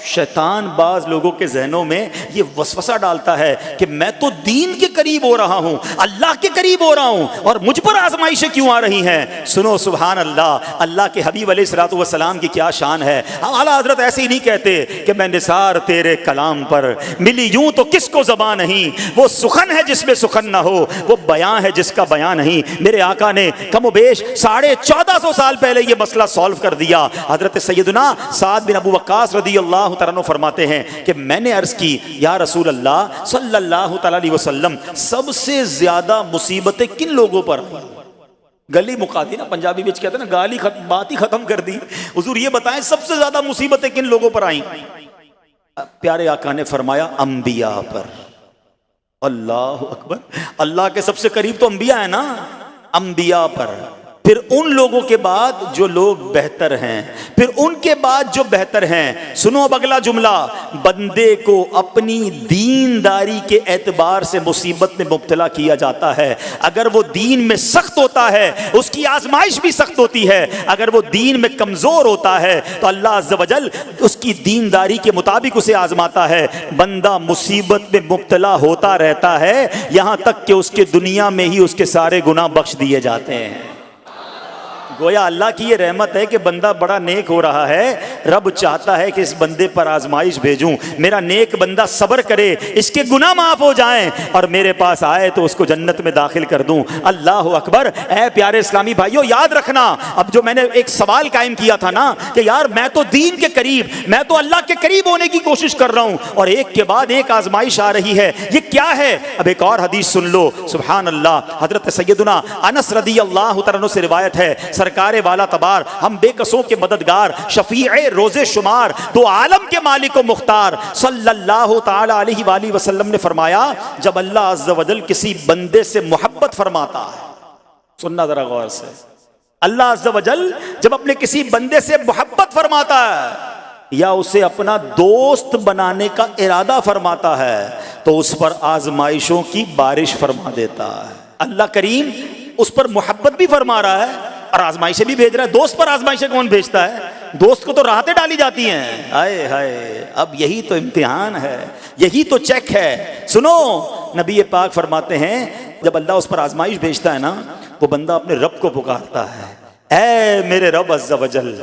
शैतान बाज लोगों के जहनों में ये वसवसा डालता है कि मैं तो दीन के करीब हो रहा हूं, अल्लाह के करीब हो रहा हूं, और मुझ पर आजमाइशें क्यों आ रही हैं। सुनो सुभान अल्लाह, अल्लाह के हबीब अलैहिस्सलातु वस्सलाम की क्या शान है। आला हजरत ऐसे ही नहीं कहते कि मैं निसार तेरे कलाम पर मिली यूं तो किसको ज़बान नहीं, वो सुखन है जिसमें सुखन ना हो, वो बयां है जिसका बयां नहीं। मेरे आका ने कमोबेश 1450 साल पहले ये मसला सॉल्व कर दिया। हजरत सैयदना साद बिन अबू वक्कास रदियल्लाहु तआला फरमाते हैं कि मैंने अर्ज की, या रसूल अल्लाह सल्लल्लाहु तआला अलैहि वसल्लम, सबसे ज्यादा मुसीबतें किन लोगों पर आई। गली मुका दी ना, पंजाबी में कहते हैं ना, गाली बात ही खत्म कर दी। हुजूर ये बताएं सबसे ज्यादा मुसीबतें किन लोगों पर आई। प्यारे आका ने फरमाया अंबिया पर। अल्लाह अकबर, अल्लाह के सबसे करीब तो अंबिया है ना, अंबिया पर, फिर उन लोगों के बाद जो लोग बेहतर हैं, फिर उनके बाद जो बेहतर हैं। सुनो अब अगला जुमला, बंदे को अपनी दीनदारी के एतबार से मुसीबत में मुब्तला किया जाता है। अगर वो दीन में सख्त होता है उसकी आजमाइश भी सख्त होती है, अगर वो दीन में कमजोर होता है तो अल्लाह अज़्ज़ व जल उसकी दीनदारी के मुताबिक उसे आजमाता है। बंदा मुसीबत में मुब्तला होता रहता है, यहां तक कि उसके दुनिया में ही उसके सारे गुनाह बख्श दिए जाते हैं। गोया अल्लाह की ये रहमत है कि बंदा बड़ा नेक हो रहा है, रब चाहता है कि इस बंदे पर आजमाइश भेजूं, मेरा नेक बंदा सब्र करे, इसके गुनाह माफ हो जाएं और मेरे पास आए तो उसको जन्नत में दाखिल कर दूं। अल्लाह अकबर। ऐ प्यारे इस्लामी भाइयों, याद रखना, अब जो मैंने एक सवाल कायम किया था ना कि यार मैं तो दीन के करीब, मैं तो अल्लाह के करीब होने की कोशिश कर रहा हूं और एक के बाद एक आजमाइश आ रही है, ये क्या है। अब एक और हदीस सुन लो, सुभान अल्लाह। हजरत सैयदना अनस रदियल्लाहु तआला अन्हु से रिवायत है, सरकारे वाला तबार, हम बेकसों के मददगार, शफीए रोजे शुमार, दो आलम के मालिक व मुख्तार सल्लल्लाहु तआला अलैहि वसल्लम ने फरमाया, जब अल्लाह अज़्ज़ व जल किसी बंदे से मोहब्बत फरमाता है, सुनना जरा गौर से, अल्लाह अज़्ज़ व जल जब अपने किसी बंदे से मोहब्बत फरमाता है या उसे अपना दोस्त बनाने का इरादा फरमाता है तो उस पर आजमाइशों की बारिश फरमा देता है। अल्लाह करीम उस पर मोहब्बत भी फरमा रहा है और आजमाइशें भी भेज रहा है। दोस्त पर आजमाइशें कौन भेजता है? दोस्त को तो राहतें डाली जाती हैं। हाय हाय, अब यही तो इम्तिहान है, यही तो चेक है। सुनो, नबी पाक फरमाते हैं जब अल्लाह उस पर आजमाइश भेजता है ना, वो बंदा अपने रब को पुकारता है, ऐ मेरे रब अज़्ज़ व जल।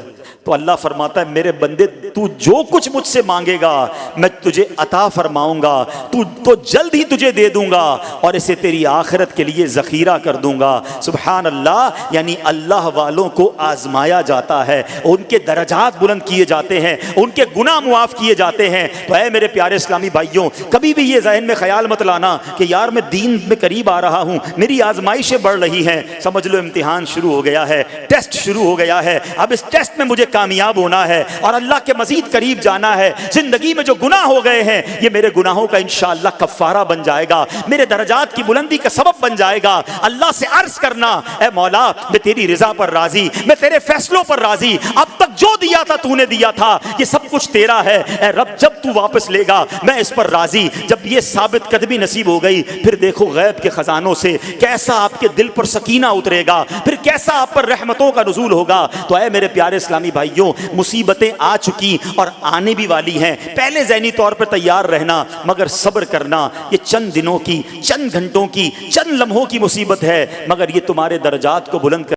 तो अल्लाह फरमाता है, मेरे बंदे तू जो कुछ मुझसे मांगेगा मैं तुझे अता फरमाऊंगा, तू तो जल्द ही तुझे दे दूंगा और इसे तेरी आखिरत के लिए ज़ख़ीरा कर दूंगा। सुभान अल्लाह। यानी अल्लाह वालों को आजमाया जाता है, उनके दर्जात बुलंद किए जाते हैं, उनके गुनाह मुआफ़ किए जाते हैं। तो ऐ मेरे प्यारे इस्लामी भाइयों, कभी भी ये ज़हन में ख्याल मत लाना कि यार मैं दीन में करीब आ रहा हूँ, मेरी आजमाइशें बढ़ रही हैं। समझ लो इम्तिहान शुरू हो गया है, टेस्ट शुरू हो गया है। अब इस टेस्ट में मुझे कामयाब होना है और अल्लाह के मजीद करीब जाना है। जिंदगी में जो गुनाह हो गए हैं, ये मेरे गुनाहों का इंशाअल्लाह कफ़ारा बन जाएगा, मेरे दर्जात की बुलंदी का सबब बन जाएगा। अल्लाह से अर्ज करना, ए मौला मैं तेरी रिजा पर राजी, मैं तेरे फैसलों पर राजी, अब तक जो दिया था तूने दिया था, ये सब कुछ तेरा है। ए रब, जब तू वापस लेगा मैं इस पर राजी। जब ये साबित कदमी नसीब हो गई, फिर देखो गैब के खजानों से कैसा आपके दिल पर सकीना उतरेगा, फिर कैसा आप पर रहमतों का नुज़ूल होगा। तो ऐ मेरे प्यारे इस्लामी भाइयों, मुसीबतें आ चुकी और आने भी वाली हैं। पहले ज़हनी तौर पर तैयार रहना, मगर सब्र करना। ये चंद दिनों की, चंद घंटों की, चंद लम्हों की मुसीबत है, मगर ये तुम्हारे दर्जात को बुलंद कर